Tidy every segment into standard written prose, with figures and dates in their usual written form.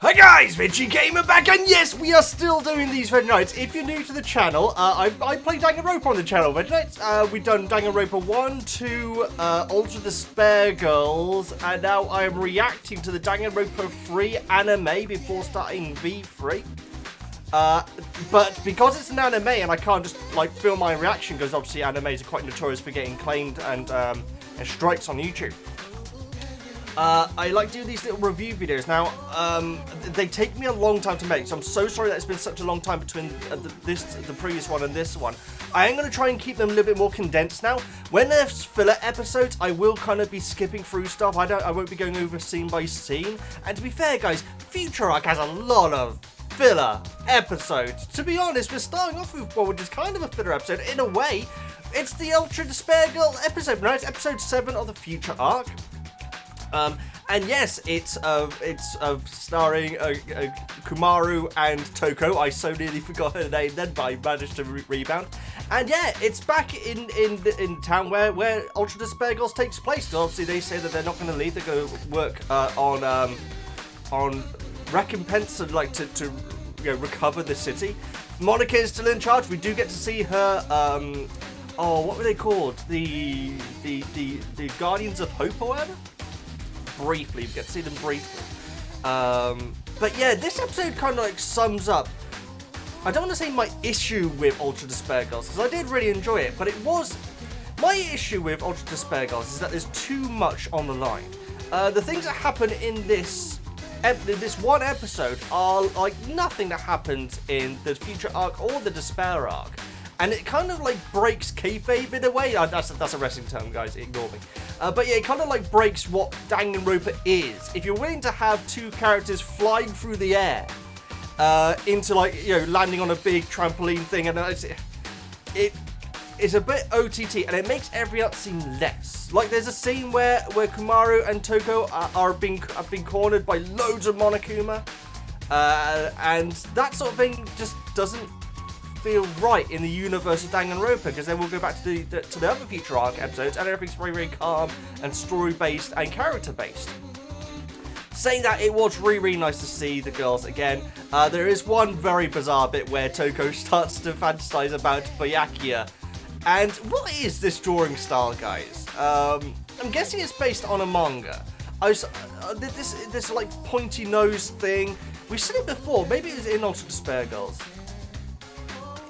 Hi guys, Veggie Gamer back, and yes, we are still doing these Veggie Nights. If you're new to the channel, I play Danganronpa on the channel, Veggie Nights. We've done Danganronpa 1, 2, Ultra Despair Girls, and now I'm reacting to the Danganronpa 3 anime before starting V3. But because it's an anime and I can't just like film my reaction, because obviously animes are quite notorious for getting claimed and strikes on YouTube. I like doing these little review videos. Now, they take me a long time to make, so I'm so sorry that it's been such a long time between the previous one and this one. I am going to try and keep them a little bit more condensed now. When there's filler episodes, I will kind of be skipping through stuff. I won't be going over scene by scene. And to be fair, guys, Future Arc has a lot of filler episodes. To be honest, we're starting off with one which is kind of a filler episode. In a way, it's the Ultra Despair Girl episode. Now, it's episode 7 of the Future Arc. And yes, it's starring Kumaru and Toko. I so nearly forgot her name then, but I managed to rebound. And yeah, it's back in town where Ultra Despair Girls takes place. Obviously, they say that they're not going to leave. They're going to work on recompense and like to recover the city. Monica is still in charge. We do get to see her. What were they called? The Guardians of Hope or whatever. Briefly, we get to see them briefly. But yeah, this episode kind of like sums up. I don't want to say my issue with Ultra Despair Girls, because I did really enjoy it, but it was my issue with Ultra Despair Girls is that there's too much on the line. The things that happen in this one episode are like nothing that happens in the Future Arc or the Despair Arc. And it kind of like breaks kayfabe in a way. That's a wrestling term, guys. Ignore me. But yeah, it kind of like breaks what Danganronpa is. If you're willing to have two characters flying through the air into like landing on a big trampoline thing, and it is a bit OTT, and it makes every other scene less. Like there's a scene where Kumaru and Toko have been cornered by loads of Monokuma, and that sort of thing just doesn't feel right in the universe of Danganronpa, because then we'll go back to the other Future Arc episodes and everything's very, very calm and story based and character based. Saying that, it was really, really nice to see the girls again. There is one very bizarre bit where Toko starts to fantasize about Byakuya. And what is this drawing style, guys? I'm guessing it's based on a manga. This like pointy nose thing. We've seen it before. Maybe it was in Ultra Despair Girls.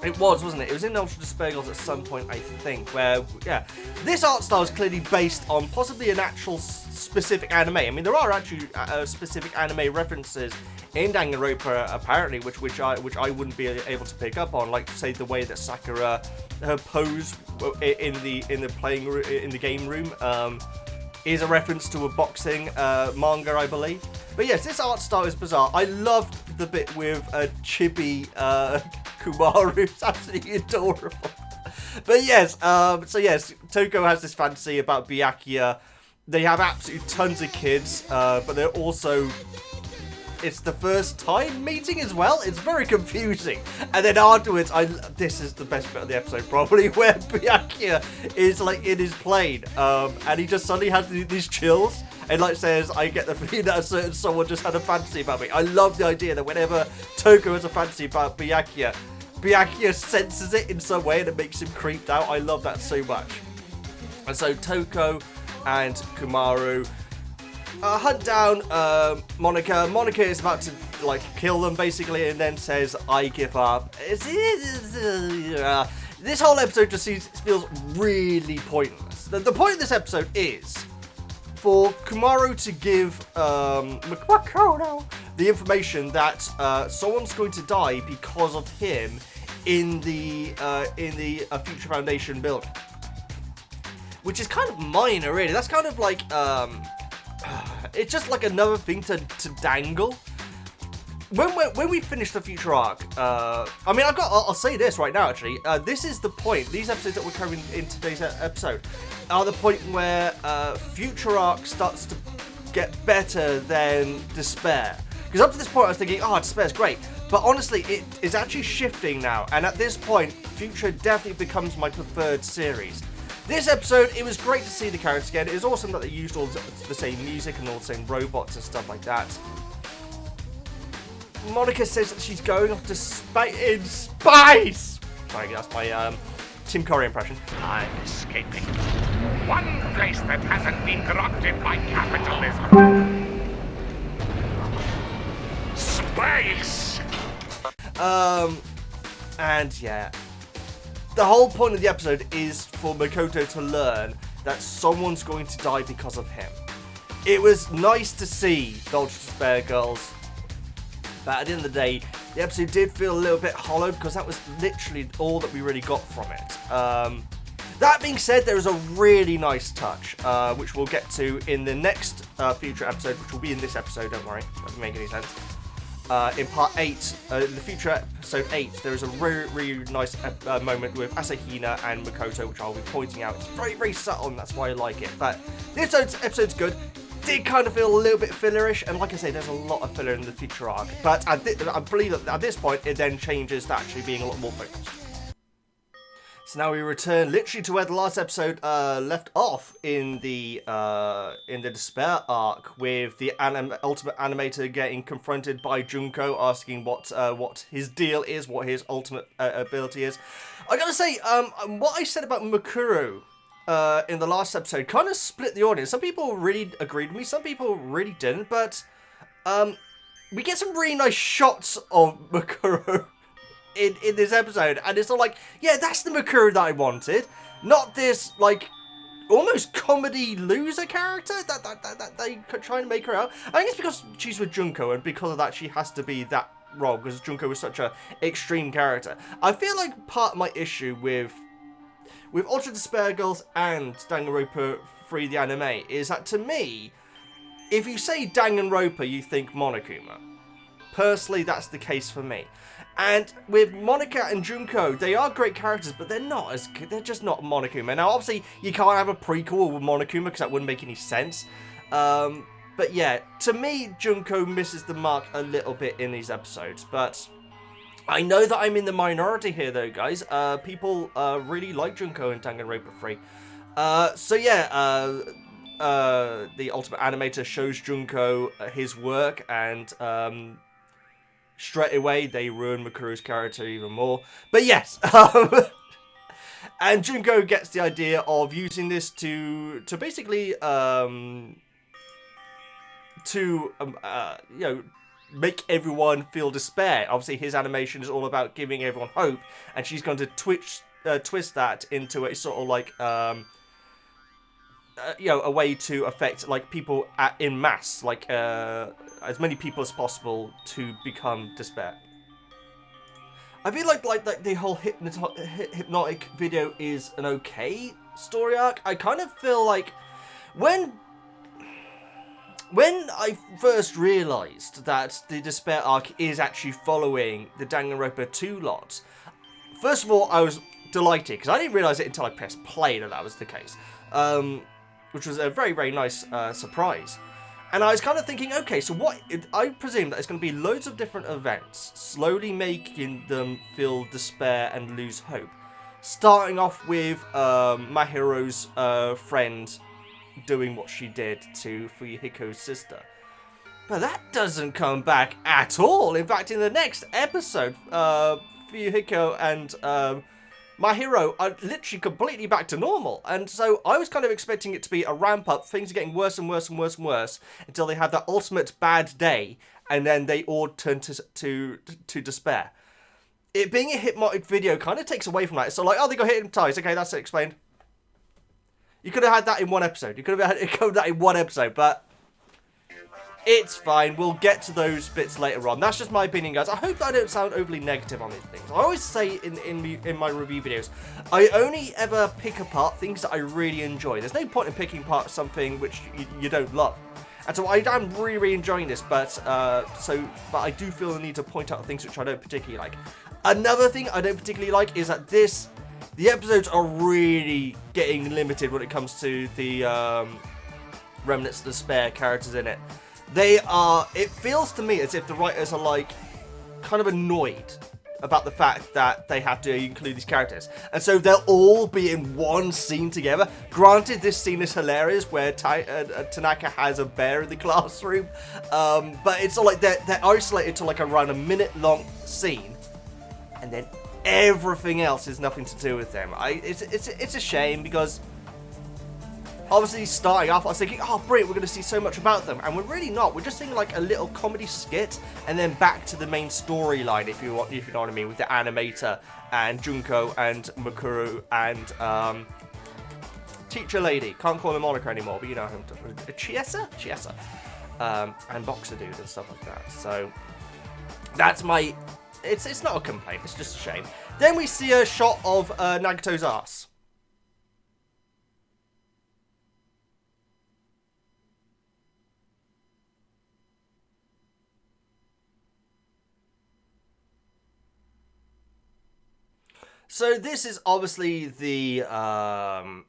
It was, wasn't it? It was in Ultra Despair Girls at some point, I think, where, yeah, this art style is clearly based on possibly an actual specific anime. I mean, there are actually specific anime references in Danganronpa, apparently, which I wouldn't be able to pick up on, like, say, the way that Sakura, her pose in the game room, is a reference to a boxing manga, I believe. But yes, this art style is bizarre. I loved the bit with Chibi Kumaru. It's absolutely adorable. But yes, so yes, Toko has this fantasy about Byakuya. They have absolutely tons of kids, but they're also... It's the first time meeting as well. It's very confusing. And then afterwards, this is the best bit of the episode probably, where Byakuya is like in his plane, and he just suddenly has these chills, and like says, I get the feeling that a certain someone just had a fantasy about me. I love the idea that whenever Toko has a fantasy about Byakuya, Byakuya senses it in some way and it makes him creeped out. I love that so much. And so Toko and Kumaru hunt down Monica. Monica is about to like kill them basically, and then says, "I give up." This whole episode just feels really pointless. The point of this episode is for Kumaru to give Makoto the information that someone's going to die because of him in the Future Foundation building, which is kind of minor, really. That's kind of like it's just like another thing to dangle. When we finish the Future Arc, I mean, I'll say this right now, actually. This is the point. These episodes that we're covering in today's episode are the point where Future Arc starts to get better than Despair. Because up to this point, I was thinking, oh, Despair's great. But honestly, it is actually shifting now. And at this point, Future definitely becomes my preferred series. This episode, it was great to see the characters again. It was awesome that they used all the same music and all the same robots and stuff like that. Monica says that she's going off to in space. Sorry, that's my Tim Curry impression. I'm escaping. One place that hasn't been corrupted by capitalism. Space! And yeah. The whole point of the episode is for Makoto to learn that someone's going to die because of him. It was nice to see the Ultra Despair Girls, but at the end of the day, the episode did feel a little bit hollow because that was literally all that we really got from it. That being said, there is a really nice touch, which we'll get to in the next future episode, which will be in this episode, don't worry, that doesn't make any sense. In part 8, in the future episode 8, there is a really nice moment with Asahina and Makoto, which I'll be pointing out. It's very, very subtle, and that's why I like it. But this episode's good. Did kind of feel a little bit fillerish, and like I say, there's a lot of filler in the future arc. But I believe that at this point, it then changes to actually being a lot more focused. So now we return literally to where the last episode left off in the Despair arc, with the ultimate animator getting confronted by Junko, asking what his deal is, what his ultimate ability is. I gotta say, what I said about Makuro in the last episode kind of split the audience. Some people really agreed with me, some people really didn't, but we get some really nice shots of Makuro in this episode, and it's all like, yeah, that's the Makuro that I wanted, not this like almost comedy loser character that they try to make her out. I think it's because she's with Junko, and because of that she has to be that role, because Junko was such a extreme character. I feel like part of my issue with Ultra Despair Girls and Danganronpa 3 the anime is that, to me, if you say Danganronpa you think Monokuma. Personally, that's the case for me. And with Monica and Junko, they are great characters, but they're not as good. They're just not Monokuma. Now, obviously, you can't have a prequel with Monokuma because that wouldn't make any sense. But yeah, to me, Junko misses the mark a little bit in these episodes. But I know that I'm in the minority here, though, guys. People really like Junko in Danganronpa 3. So yeah, the Ultimate Animator shows Junko his work, and straight away, they ruin Makuro's character even more. But yes, and Junko gets the idea of using this to basically, make everyone feel despair. Obviously, his animation is all about giving everyone hope, and she's going to twist that into a sort of like, a way to affect like people in mass, like as many people as possible to become despair. I feel like the whole hypnotic video is an okay story arc. I kind of feel like when I first realised that the Despair arc is actually following the Danganronpa 2 lot, first of all, I was delighted, because I didn't realise it until I pressed play that was the case, which was a very, very nice surprise. And I was kind of thinking, okay, so I presume that it's going to be loads of different events, slowly making them feel despair and lose hope. Starting off with Mahiro's friend doing what she did to Fuyuhiko's sister. But that doesn't come back at all. In fact, in the next episode, Fuyuhiko and Mahiro are literally completely back to normal. And so I was kind of expecting it to be a ramp up, things are getting worse and worse and worse and worse, until they have that ultimate bad day, and then they all turn to despair. It being a hypnotic video kind of takes away from that. It's so like, oh, they got hypnotized. Okay, that's it, explained. You could have had that in one episode. You could have had that in one episode, but it's fine. We'll get to those bits later on. That's just my opinion, guys. I hope that I don't sound overly negative on these things. I always say in my review videos, I only ever pick apart things that I really enjoy. There's no point in picking apart something which you don't love. And so I'm really, really enjoying this, but I do feel the need to point out things which I don't particularly like. Another thing I don't particularly like is that the episodes are really getting limited when it comes to the Remnants of Despair characters in it. It feels to me as if the writers are like kind of annoyed about the fact that they have to include these characters. And so they'll all be in one scene together. Granted, this scene is hilarious where Tanaka has a bear in the classroom. But it's all like they're isolated to like around a minute-long scene. And then everything else is nothing to do with them. It's a shame because obviously starting off I was thinking, oh brilliant, we're going to see so much about them, and we're really not. We're just seeing like a little comedy skit and then back to the main storyline, if you know what I mean, with the animator and Junko and Mukuru and teacher lady, can't call him Monica anymore, but you know him, Chiesa, and Boxer Dude and stuff like that. So that's my... It's not a complaint, it's just a shame. Then we see a shot of Nagato's ass. So this is obviously the, I'd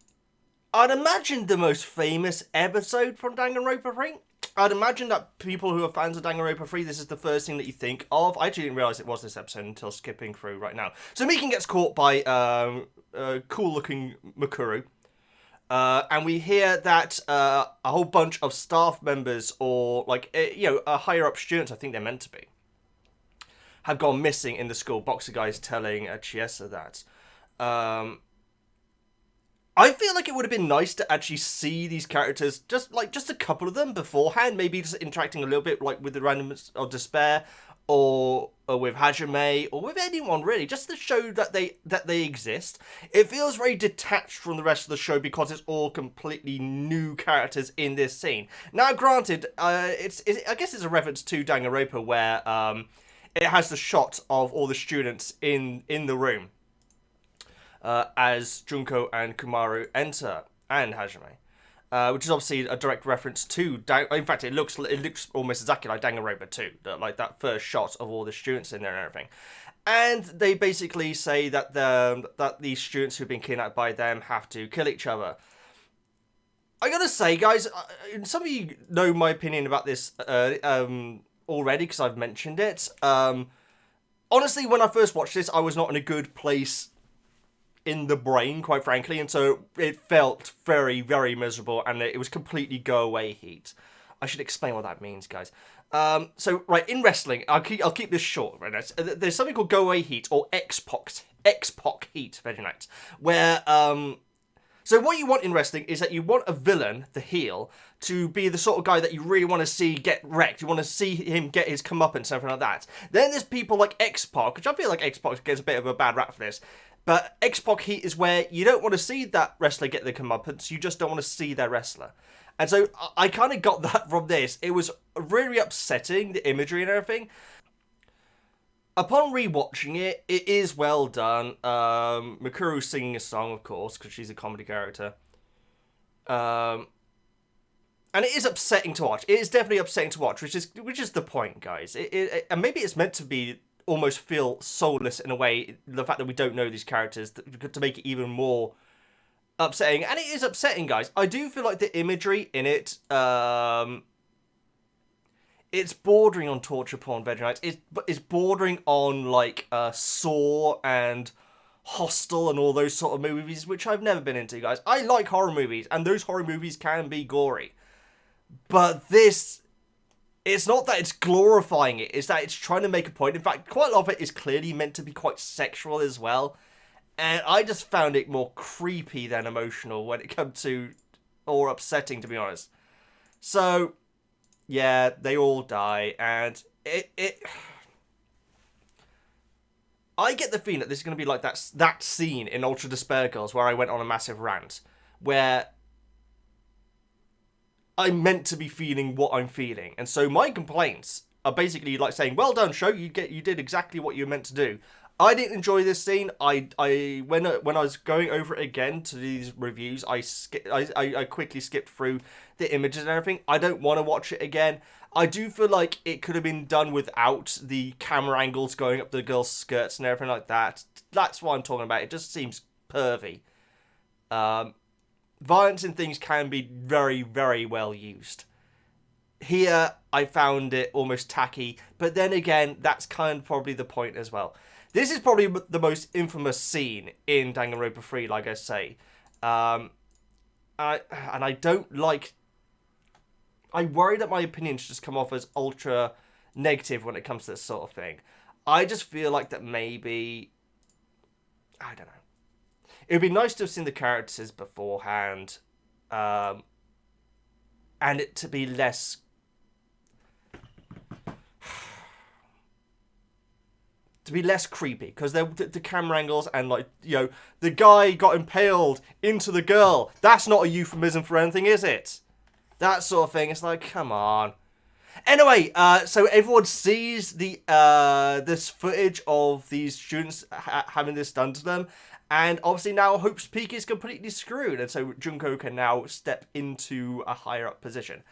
imagine the most famous episode from Danganronpa 3. I'd imagine that people who are fans of Danganronpa 3, this is the first thing that you think of. I actually didn't realise it was this episode until skipping through right now. So Mikan gets caught by cool-looking Mukuru. And we hear that a whole bunch of staff members or, like, higher-up students, I think they're meant to be, have gone missing in the school. Boxer Guy's telling Chiesa that. I feel like it would have been nice to actually see these characters, just a couple of them beforehand, maybe just interacting a little bit like with the Randomness of Despair, or with Hajime, or with anyone really, just to show that they exist. It feels very detached from the rest of the show because it's all completely new characters in this scene. Now, granted, I guess it's a reference to Danganronpa where it has the shot of all the students in the room as Junko and Kumaru enter, and Hajime, which is obviously a direct reference to in fact, it looks almost exactly like Danganronpa 2, like that first shot of all the students in there and everything. And they basically say that that these students who've been kidnapped by them have to kill each other. I gotta say, guys, some of you know my opinion about this already because I've mentioned it. Honestly, when I first watched this, I was not in a good place in the brain, quite frankly, and so it felt very, very miserable, and it was completely go-away heat. I should explain what that means, guys. So, right, in wrestling, I'll keep this short, right? There's something called go-away heat, or X-Pac heat, VEGGIEKNIGHTS, where, so what you want in wrestling is that you want a villain, the heel, to be the sort of guy that you really want to see get wrecked. You want to see him get his comeuppance, something like that. Then there's people like X-Pac, which I feel like X-Pac gets a bit of a bad rap for this. But X-Pac heat is where you don't want to see that wrestler get the comeuppance, you just don't want to see their wrestler. And so I kind of got that from this. It was really upsetting, the imagery and everything. Upon rewatching it, it is well done. Mikuru singing a song, of course, because she's a comedy character. And it is upsetting to watch. It is definitely upsetting to watch, which is the point, guys. And maybe it's meant to be almost feel soulless in a way, the fact that we don't know these characters, to make it even more upsetting. And it is upsetting, guys. I do feel like the imagery in it, it's bordering on torture porn, VEGGIEKNIGHTS. It's bordering on, like, Saw and Hostel and all those sort of movies, which I've never been into, guys. I like horror movies, and those horror movies can be gory. But this, it's not that it's glorifying it, it's that it's trying to make a point. In fact, quite a lot of it is clearly meant to be quite sexual as well. And I just found it more creepy than emotional when it comes to, or upsetting, to be honest. So, yeah, they all die, and I get the feeling that this is going to be like that scene in Ultra Despair Girls where I went on a massive rant, where I'm meant to be feeling what I'm feeling. And so my complaints are basically like saying, well done, show, you did exactly what you were meant to do. I didn't enjoy this scene. When I was going over it again to these reviews, I quickly skipped through the images and everything. I don't want to watch it again. I do feel like it could have been done without the camera angles going up the girls' skirts and everything like that. That's what I'm talking about. It just seems pervy. Violence in things can be very, very well used. Here, I found it almost tacky, but then again, that's kind of probably the point as well. This is probably the most infamous scene in Danganronpa 3, like I say. And I don't like... I worry that my opinions just come off as ultra negative when it comes to this sort of thing. I just feel like that maybe... I don't know. It would be nice to have seen the characters beforehand. And it to be less... to be less creepy, because the camera angles and, like, you know, the guy got impaled into the girl. That's not a euphemism for anything, is it? That sort of thing. It's like, come on. Anyway, so everyone sees the this footage of these students having this done to them, and obviously now Hope's Peak is completely screwed, and so Junko can now step into a higher up position.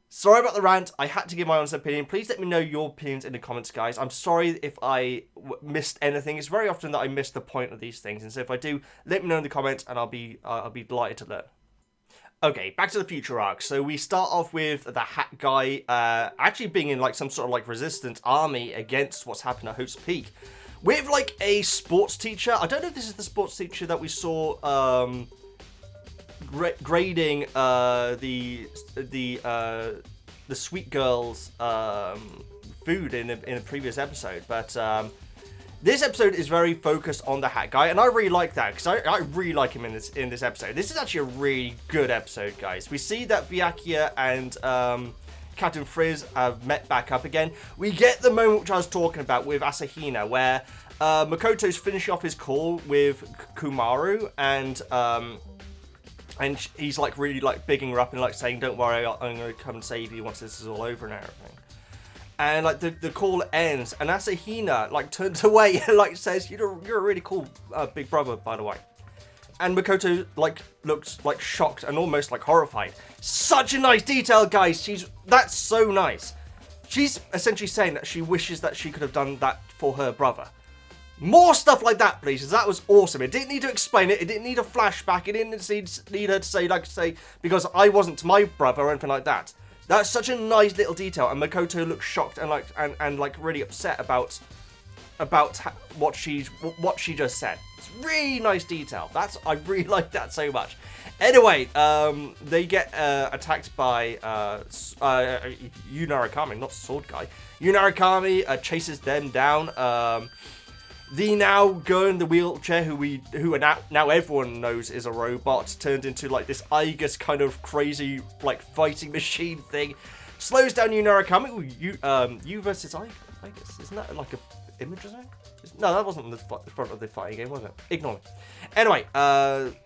Sorry about the rant. I had to give my honest opinion. Please let me know your opinions in the comments, guys. I'm sorry if I missed anything. It's very often that I miss the point of these things, and so if I do, let me know in the comments, and I'll be delighted to learn. Okay, back to the future arc. So we start off with the hat guy actually being in like some sort of like resistance army against what's happened at Hope's Peak, with like a sports teacher. I don't know if this is the sports teacher that we saw grading the sweet girl's food in a previous episode, but this episode is very focused on the hat guy, and I really like that, because I really like him in this episode. This is actually a really good episode, guys. We see that Byakuya and Captain Frizz have met back up again. We get the moment which I was talking about with Asahina, where Makoto's finishing off his call with Kumaru, and he's like really like bigging her up and like saying, "Don't worry, I'm gonna come and save you once this is all over and everything." And like the call ends, and Asahina like turns away and like says, "You're a really cool big brother, by the way." And Makoto like looks like shocked and almost like horrified. Such a nice detail, guys. That's so nice. She's essentially saying that she wishes that she could have done that for her brother. More stuff like that, please, because that was awesome. It didn't need to explain it. It didn't need a flashback. It didn't need her to say, because I wasn't to my brother or anything like that. That's such a nice little detail, and Makoto looks shocked and like really upset about what she just said. It's really nice detail. I really like that so much. Anyway, they get attacked by Yu Narukami, not Sword Guy. Yu Narukami chases them down. The now girl in the wheelchair, who now everyone knows is a robot, turned into like this Igus kind of crazy like fighting machine thing, slows down Yu Narukami. You versus Igus, isn't that like a image or something? No, that wasn't the front of the fighting game, was it? Ignore me. Anyway,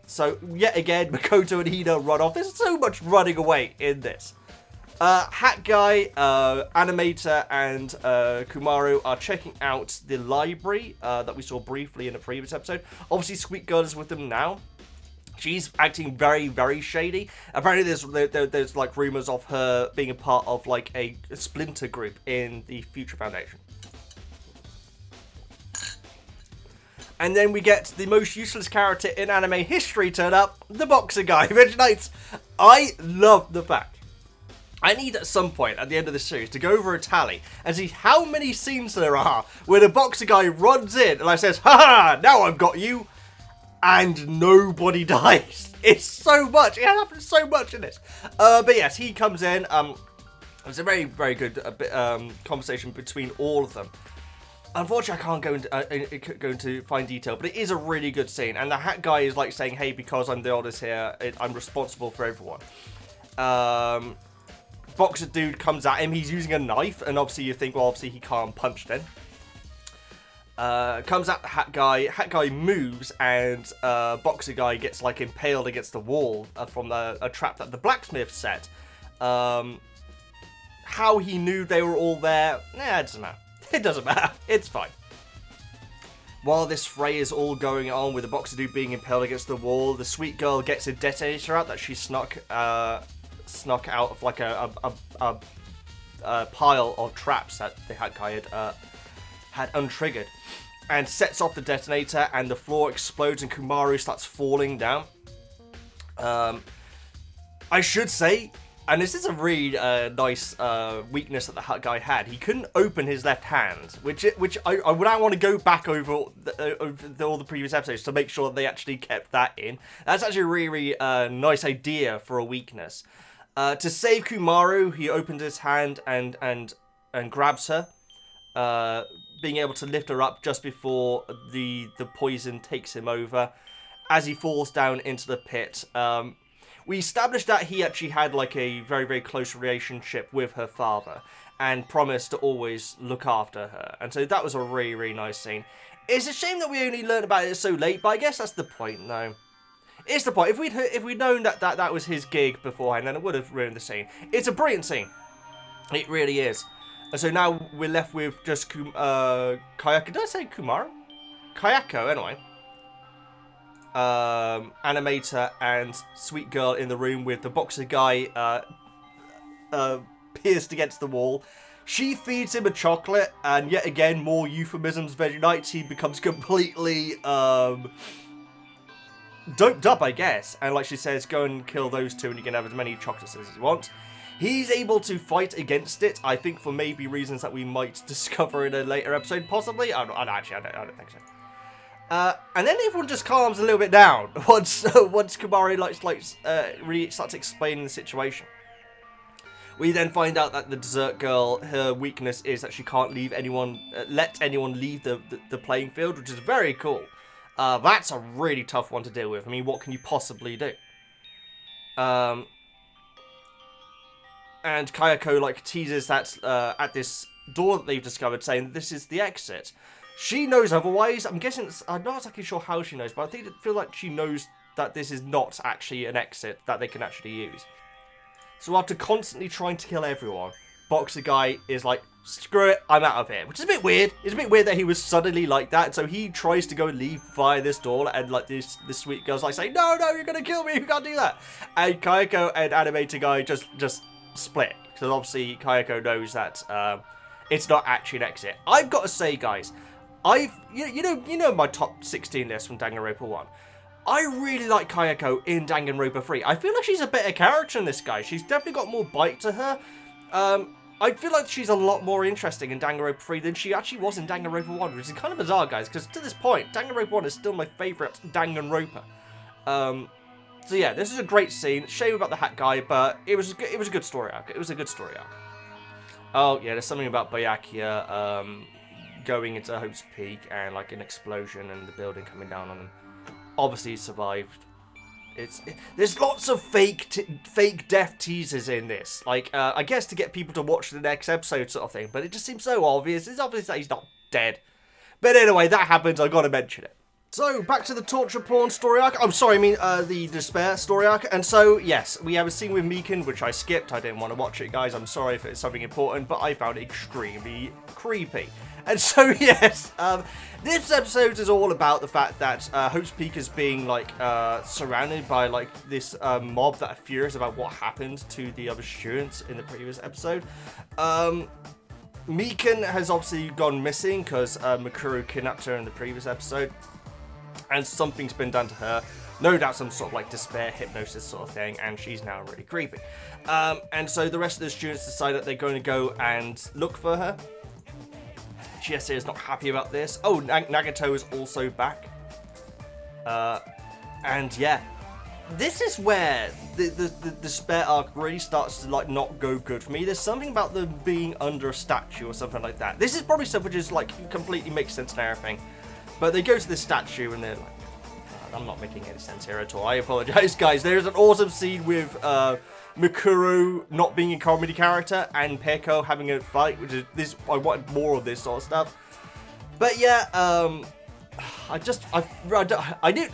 so yet again, Makoto and Hina run off. There's so much running away in this. Hat Guy, Animator, and Kumaru are checking out the library that we saw briefly in a previous episode. Obviously, Sweet Girl is with them now. She's acting very, very shady. Apparently, there's like rumors of her being a part of like a splinter group in the Future Foundation. And then we get the most useless character in anime history turn up, the boxer guy, VEGGIEKNIGHTS. I love the fact. I need at some point at the end of this series to go over a tally and see how many scenes there are where the boxer guy runs in and like says, "Ha! Now I've got you," and nobody dies. It's so much. It happens so much in this. But yes, he comes in. It's a very, very good conversation between all of them. Unfortunately, I can't go into fine detail, but it is a really good scene. And the hat guy is like saying, "Hey, because I'm the oldest here, I'm responsible for everyone." Boxer dude comes at him. He's using a knife, and obviously you think, well, obviously he can't punch then. Comes at the hat guy. Hat guy moves, and boxer guy gets like impaled against the wall from a trap that the blacksmith set. How he knew they were all there, it doesn't matter. It doesn't matter. It's fine. While this fray is all going on with the boxer dude being impaled against the wall, the sweet girl gets a detonator out that she snuck out of like a pile of traps that the hat guy had untriggered, and sets off the detonator, and the floor explodes and Kumaru starts falling down. I should say And this is a really nice weakness that the guy had. He couldn't open his left hand, which I would now want to go back over all the previous episodes to make sure that they actually kept that in. That's actually a really nice idea for a weakness. To save Kumaru, he opens his hand and grabs her, being able to lift her up just before the poison takes him over, as he falls down into the pit. We established that he actually had like a very, very close relationship with her father and promised to always look after her. And so that was a really, really nice scene. It's a shame that we only learned about it so late, but I guess that's the point, though. It's the point. If we'd known that was his gig beforehand, then it would have ruined the scene. It's a brilliant scene. It really is. And so now we're left with just Kayako. Did I say Kumaru? Kayako, anyway. Animator and sweet girl in the room with the boxer guy pierced against the wall. She feeds him a chocolate, and yet again, more euphemisms. VEGGIEKNIGHTS, he becomes completely doped up, I guess. And like she says, go and kill those two and you can have as many chocolates as you want. He's able to fight against it, I think, for maybe reasons that we might discover in a later episode, possibly. I don't think so. And then everyone just calms a little bit down once Kumaru really starts explaining the situation. We then find out that the dessert girl, her weakness is that she can't leave anyone, let anyone leave the playing field, which is very cool. That's a really tough one to deal with. I mean, what can you possibly do? And Kayako teases that at this door that they've discovered, saying this is the exit. She knows otherwise. I'm guessing I'm not exactly sure how she knows, but I feel like she knows that this is not actually an exit that they can actually use. So after constantly trying to kill everyone, Boxer Guy is like, screw it, I'm out of here. Which is a bit weird. It's a bit weird that he was suddenly like that. So he tries to go and leave via this door, and this sweet girl's like saying, no, you're gonna kill me, you can't do that. And Kayako and Animator Guy just split. Because obviously Kayako knows that it's not actually an exit. I've got to say, guys, you know my top 16 list from Danganronpa 1. I really like Kayako in Danganronpa 3. I feel like she's a better character than this guy. She's definitely got more bite to her. I feel like she's a lot more interesting in Danganronpa 3 than she actually was in Danganronpa 1, which is kind of bizarre, guys, because to this point, Danganronpa 1 is still my favourite Danganronpa. So yeah, this is a great scene. Shame about the hat guy, but it was a good story arc. It was a good story arc. Oh yeah, there's something about Byakuya going into Hope's Peak and like an explosion and the building coming down on him. Obviously he survived. There's lots of fake death teasers in this. Like I guess to get people to watch the next episode sort of thing, but it just seems so obvious. It's obvious that he's not dead. But anyway, that happens. I gotta mention it. So, back to the torture porn story arc. I'm sorry, I mean, the despair story arc. And so, yes, we have a scene with Mikan, which I skipped. I didn't want to watch it, guys. I'm sorry if it's something important, but I found it extremely creepy. And so, yes, this episode is all about the fact that Hope's Peak is being, surrounded by, this mob that are furious about what happened to the other students in the previous episode. Mikan has obviously gone missing because Mikuru kidnapped her in the previous episode. And something's been done to her. No doubt some sort of despair hypnosis sort of thing, and she's now really creepy. And so the rest of the students decide that they're going to go and look for her. GSA is not happy about this. Oh, Nagato is also back. And yeah, this is where the despair arc really starts to not go good for me. There's something about them being under a statue or something like that. This is probably stuff which is completely makes sense and everything. But they go to this statue and they're like, I'm not making any sense here at all. I apologize, guys. There's an awesome scene with Mikuru not being a comedy character and Peko having a fight, which is this. I wanted more of this sort of stuff. But yeah, I did.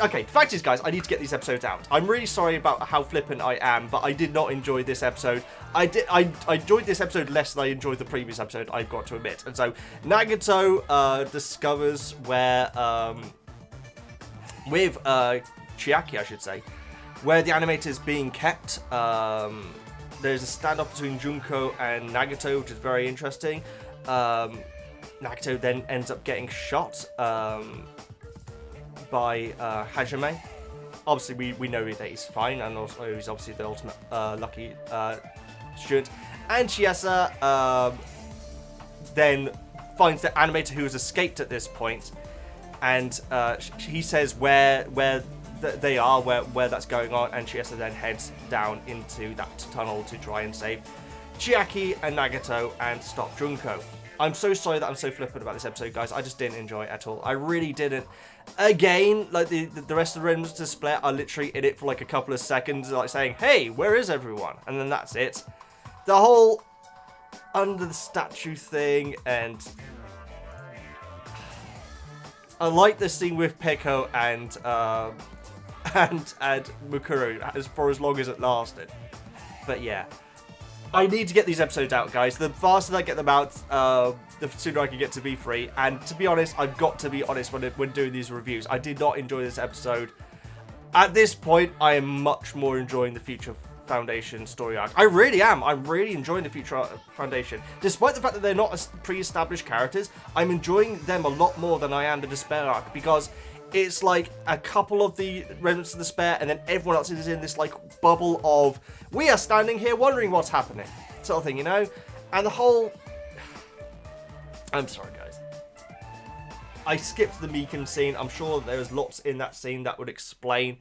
Okay, the fact is, guys, I need to get these episodes out. I'm really sorry about how flippant I am, but I did not enjoy this episode. I enjoyed this episode less than I enjoyed the previous episode, I've got to admit. And so Nagato discovers where with Chiaki, I should say, where the animator is being kept. There's a standoff between Junko and Nagato, which is very interesting. Nagato then ends up getting shot by Hajime. Obviously, we know that he's fine, and also he's obviously the ultimate lucky student. And Chiesa then finds the animator who has escaped at this point, and he says where they are, where that's going on, and Chiesa then heads down into that tunnel to try and save Chiaki and Nagato and stop Junko. I'm so sorry that I'm so flippant about this episode, guys. I just didn't enjoy it at all. I really didn't. Again, like the rest of the rooms to split are literally in it for like a couple of seconds, like saying, hey, where is everyone? And then that's it. The whole under the statue thing, and I like this scene with Peko and Mukuru for as long as it lasted. But yeah, I need to get these episodes out, guys. The faster I get them out, the sooner I can get to V3. And to be honest, I've got to be honest when doing these reviews. I did not enjoy this episode. At this point, I am much more enjoying the Future Foundation story arc. I really am. I'm really enjoying the Future Foundation. Despite the fact that they're not pre-established characters, I'm enjoying them a lot more than I am the Despair arc, because it's like a couple of the Remnants of Despair, and then everyone else is in this like bubble of, we are standing here wondering what's happening, sort of thing, you know? And the whole... I'm sorry, guys. I skipped the Meekin scene. I'm sure there's lots in that scene that would explain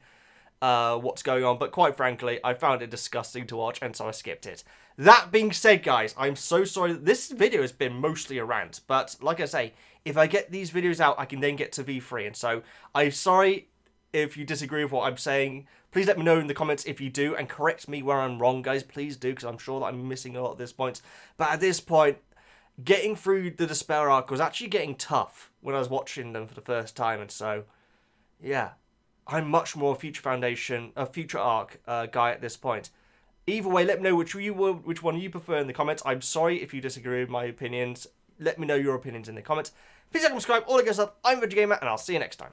what's going on, but quite frankly, I found it disgusting to watch, and so I skipped it. That being said, guys, I'm so sorry. This video has been mostly a rant, but like I say, if I get these videos out, I can then get to V3, and so I'm sorry if you disagree with what I'm saying. Please let me know in the comments if you do, and correct me where I'm wrong, guys. Please do, because I'm sure that I'm missing a lot at this point. But at this point, getting through the Despair arc was actually getting tough when I was watching them for the first time, and so, yeah. I'm much more Future Foundation, a Future Arc guy at this point. Either way, let me know which one you prefer in the comments. I'm sorry if you disagree with my opinions. Let me know your opinions in the comments. Please like and subscribe, all that good stuff. I'm VeggieGamer, and I'll see you next time.